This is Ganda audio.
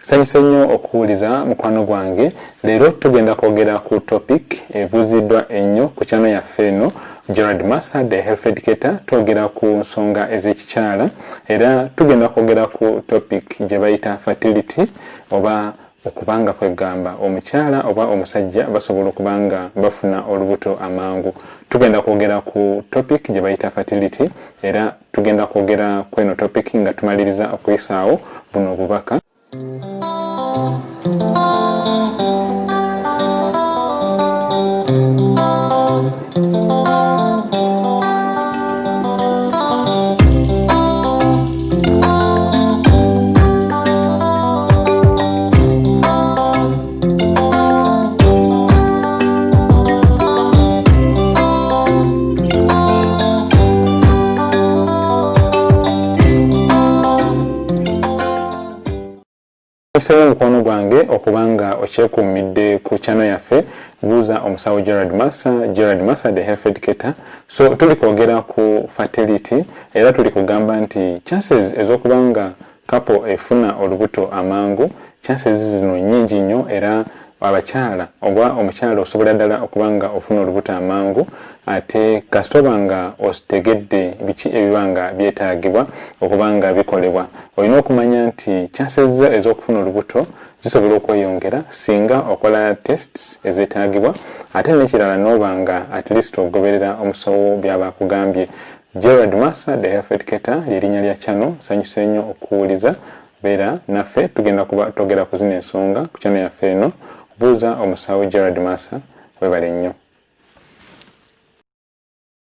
Sanyuse nnyo okuwuliza mukwano gwange. Leero tugenda kwogera ku topic ebuuziddwa ennyo ku channel yaffe eno Gerard Massa the Health Educator. Twogera ku nsonga ez'ekikyala era tugenda kwogera ku topic gye bayita fertility oba okubanga kwegamba omukyala oba omusajja basobola okubanga bafuna olubuto amangu. Tugenda kwogera ku topic gye bayita fertility era tugenda kwogera ku eno topic nga tumaliriza okuyisaawo buno obubaka. Sala mukwano gwange okubanga okyekuumidde ku channel yaffe buuza omusawo Gerard Massa the Health Educator. So tuli kwogera ku fertility era tuli kugamba nti chances ez'okubanga couple efuna olubuto amangu chances zino nyingi nnyo era abakyala oba omukyala osobola ddala okubanga ofuna olubuto amangu ate kasitobanga otegedde biki ebibanga byetaagibwa okubanga bikolebwa. Olina okumanya nti chances ez'okufuna olubuto zisobola okweyongera singa okola tests ezeetaagibwa ate n'ekirala n'obanga at least ogoberera omusawo byaba akugambye. Gerard Massa the Health Educator ly'erinnya lya channel. Sanyuse nnyo okuwuliza, beera naffe tugenda kuba twogera ku zino ensonga ku channel yaffe eno buuza omusawo Gerard Massa. Webale nnyo.